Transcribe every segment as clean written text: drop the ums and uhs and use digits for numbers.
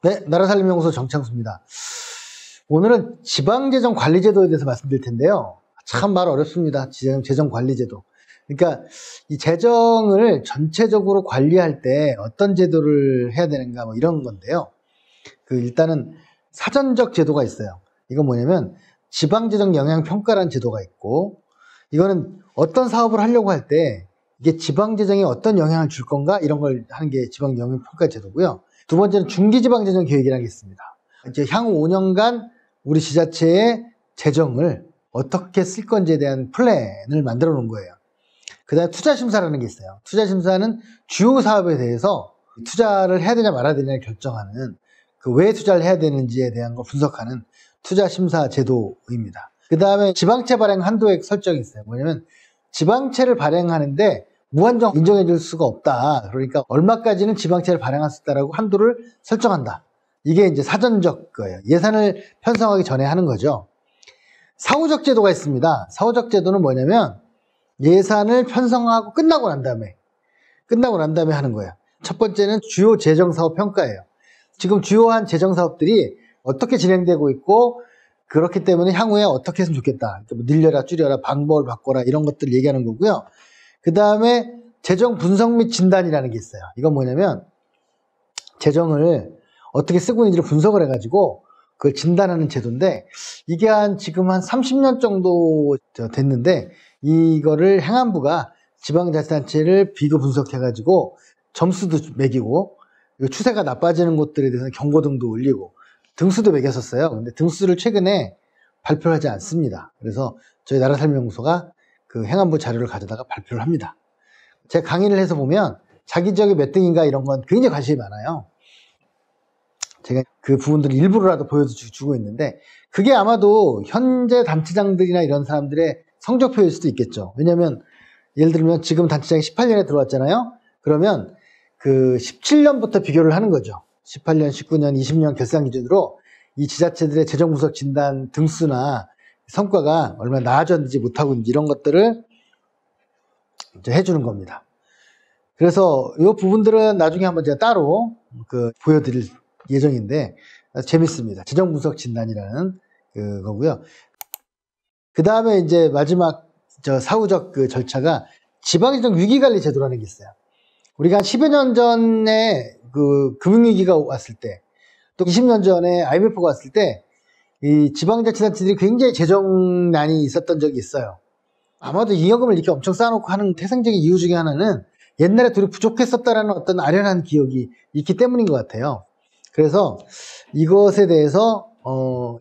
네, 나라살림연구소 정창수입니다. 오늘은 지방재정관리제도에 대해서 말씀드릴 텐데요. 참 말 어렵습니다. 재정관리제도. 그러니까 이 재정을 전체적으로 관리할 때 어떤 제도를 해야 되는가 뭐 이런 건데요. 일단은 사전적 제도가 있어요. 이건 뭐냐면 지방재정 영향평가라는 제도가 있고, 이거는 어떤 사업을 하려고 할 때 이게 지방재정에 어떤 영향을 줄 건가 이런 걸 하는 게 지방영향평가 제도고요. 두 번째는 중기지방재정 계획이라는 게 있습니다. 이제 향후 5년간 우리 지자체의 재정을 어떻게 쓸 건지에 대한 플랜을 만들어 놓은 거예요. 그 다음에 투자심사라는 게 있어요. 투자심사는 주요 사업에 대해서 투자를 해야 되냐 말아야 되냐를 결정하는, 왜 투자를 해야 되는지에 대한 걸 분석하는 투자심사 제도입니다. 그 다음에 지방채 발행 한도액 설정이 있어요. 뭐냐면 지방채를 발행하는데 무한정 인정해 줄 수가 없다. 그러니까 얼마까지는 지방채를 발행할 수 있다라고 한도를 설정한다. 이게 이제 사전적 거예요. 예산을 편성하기 전에 하는 거죠. 사후적 제도가 있습니다. 사후적 제도는 뭐냐면 예산을 편성하고 끝나고 난 다음에 하는 거예요. 첫 번째는 주요 재정사업 평가예요. 지금 주요한 재정사업들이 어떻게 진행되고 있고, 그렇기 때문에 향후에 어떻게 했으면 좋겠다. 뭐 늘려라, 줄여라, 방법을 바꿔라, 이런 것들 얘기하는 거고요. 그 다음에 재정 분석 및 진단이라는 게 있어요. 이건 뭐냐면 재정을 어떻게 쓰고 있는지를 분석을 해가지고 그걸 진단하는 제도인데, 이게 지금 한 30년 정도 됐는데, 이거를 행안부가 지방자치단체를 비교 분석해가지고 점수도 매기고, 추세가 나빠지는 곳들에 대해서는 경고등도 올리고 등수도 매겼었어요. 근데 등수를 최근에 발표를 하지 않습니다. 그래서 저희 나라살림연구소가 그 행안부 자료를 가져다가 발표를 합니다. 제가 강의를 해서 보면 자기 지역이 몇 등인가 이런 건 굉장히 관심이 많아요. 제가 그 부분들을 일부러라도 보여주고 있는데, 그게 아마도 현재 단체장들이나 이런 사람들의 성적표일 수도 있겠죠. 왜냐면 예를 들면 지금 단체장이 18년에 들어왔잖아요. 그러면 그 17년부터 비교를 하는 거죠. 18년, 19년, 20년 결산 기준으로 이 지자체들의 재정 분석 진단 등수나 성과가 얼마나 나아졌는지 못하고 있는지 이런 것들을 이제 해주는 겁니다. 그래서 이 부분들은 나중에 한번 제가 따로 보여드릴 예정인데 재밌습니다. 재정 분석 진단이라는 거고요. 그 다음에 이제 마지막 사후적 절차가 지방재정 위기관리 제도라는 게 있어요. 우리가 한 10여 년 전에 금융위기가 왔을 때, 또 20년 전에 IMF가 왔을 때, 이 지방자치단체들이 굉장히 재정난이 있었던 적이 있어요. 아마도 잉여금을 이렇게 엄청 쌓아놓고 하는 태생적인 이유 중에 하나는 옛날에 둘이 부족했었다라는 어떤 아련한 기억이 있기 때문인 것 같아요. 그래서 이것에 대해서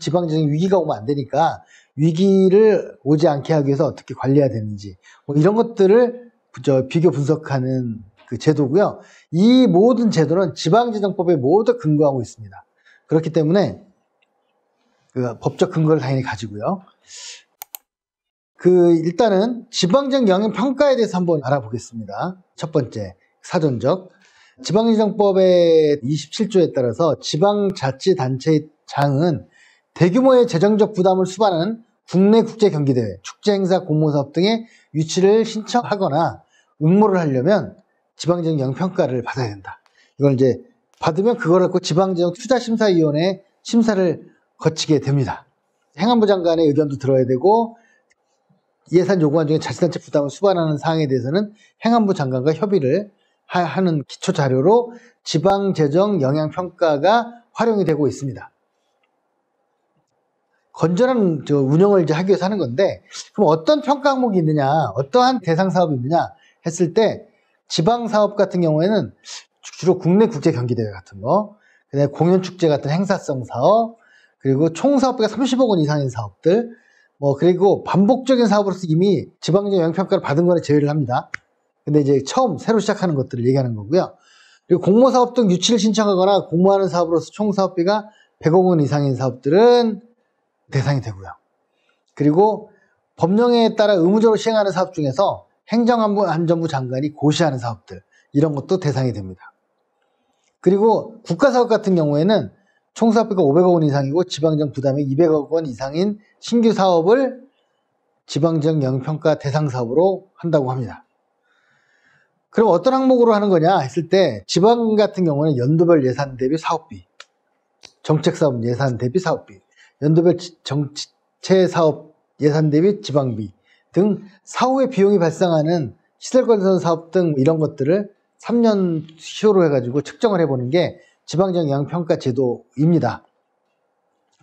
지방재정 위기가 오면 안 되니까 위기를 오지 않게 하기 위해서 어떻게 관리해야 되는지, 뭐 이런 것들을 비교 분석하는 그 제도고요. 이 모든 제도는 지방재정법에 모두 근거하고 있습니다. 그렇기 때문에 그 법적 근거를 당연히 가지고요. 일단은 지방재정 영향평가에 대해서 한번 알아보겠습니다. 첫 번째, 사전적. 지방재정법의 27조에 따라서 지방자치단체의 장은 대규모의 재정적 부담을 수반하는 국내 국제 경기대회, 축제행사, 공모사업 등의 유치를 신청하거나 응모를 하려면 지방재정 영향평가를 받아야 된다. 이걸 이제 받으면 그걸 갖고 지방재정 투자심사위원회 심사를 거치게 됩니다. 행안부 장관의 의견도 들어야 되고, 예산 요구안 중에 자치단체 부담을 수반하는 사항에 대해서는 행안부 장관과 협의를 하는 기초 자료로 지방재정 영향평가가 활용이 되고 있습니다. 건전한 운영을 이제 하기 위해서 하는 건데, 그럼 어떤 평가 항목이 있느냐, 어떠한 대상 사업이 있느냐 했을 때, 지방사업 같은 경우에는 주로 국내 국제 경기대회 같은 거, 그다음에 공연축제 같은 행사성 사업, 그리고 총 사업비가 30억 원 이상인 사업들, 그리고 반복적인 사업으로서 이미 지방재정 영향평가를 받은 거에 제외를 합니다. 근데 이제 처음 새로 시작하는 것들을 얘기하는 거고요. 그리고 공모사업 등 유치를 신청하거나 공모하는 사업으로서 총 사업비가 100억 원 이상인 사업들은 대상이 되고요. 그리고 법령에 따라 의무적으로 시행하는 사업 중에서 행정안전부 장관이 고시하는 사업들, 이런 것도 대상이 됩니다. 그리고 국가사업 같은 경우에는 총 사업비가 500억 원 이상이고 지방재정 부담이 200억 원 이상인 신규 사업을 지방재정 영향평가 대상 사업으로 한다고 합니다. 그럼 어떤 항목으로 하는 거냐 했을 때, 지방 같은 경우는 연도별 예산 대비 사업비, 정책사업 예산 대비 사업비, 연도별 정체 사업 예산 대비 지방비 등 사후에 비용이 발생하는 시설건설 사업 등 이런 것들을 3년시효로 해가지고 측정을 해보는 게 지방재정 영향평가 제도입니다.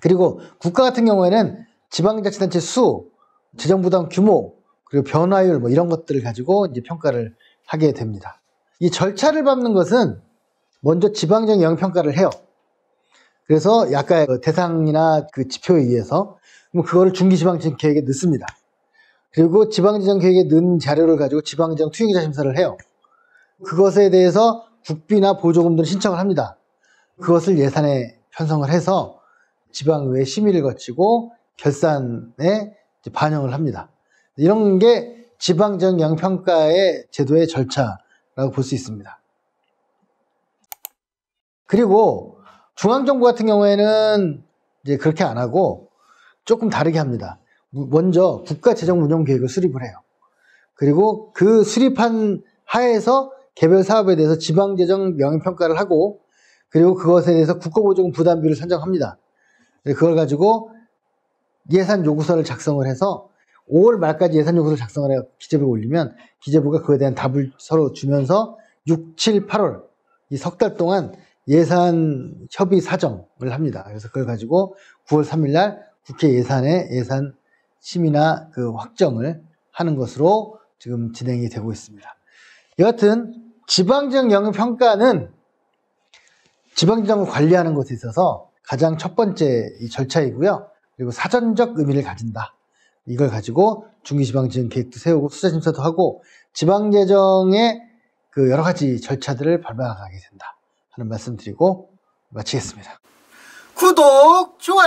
그리고 국가 같은 경우에는 지방자치단체 수, 재정부담 규모, 그리고 변화율 뭐 이런 것들을 가지고 이제 평가를 하게 됩니다. 이 절차를 밟는 것은 먼저 지방재정 영향평가를 해요. 그래서 약간의 대상이나 그 지표에 의해서 그거를 중기지방재정 계획에 넣습니다. 그리고 지방재정 계획에 넣은 자료를 가지고 지방재정 투입계좌 심사를 해요. 그것에 대해서 국비나 보조금들을 신청을 합니다. 그것을 예산에 편성을 해서 지방의회 심의를 거치고 결산에 반영을 합니다. 이런 게 지방재정 영향평가의 제도의 절차라고 볼 수 있습니다. 그리고 중앙정부 같은 경우에는 이제 그렇게 안 하고 조금 다르게 합니다. 먼저 국가재정운영계획을 수립을 해요. 그리고 그 수립한 하에서 개별 사업에 대해서 지방재정 영향평가를 하고, 그리고 그것에 대해서 국가보조금 부담비를 산정합니다. 그걸 가지고 예산 요구서를 작성을 해서 5월 말까지 예산 요구서를 작성을 해서 기재부에 올리면 기재부가 그에 대한 답을 서로 주면서 6, 7, 8월 이 석 달 동안 예산 협의 사정을 합니다. 그래서 그걸 가지고 9월 3일 날 국회 예산의 예산 심의나 그 확정을 하는 것으로 지금 진행이 되고 있습니다. 여하튼 지방재정 영향평가는 지방재정을 관리하는 것에 있어서 가장 첫 번째 이 절차이고요. 그리고 사전적 의미를 가진다. 이걸 가지고 중기지방재정 계획도 세우고 수자심사도 하고 지방재정의 그 여러 가지 절차들을 밟아가게 된다 하는 말씀 드리고 마치겠습니다. 구독, 좋아요.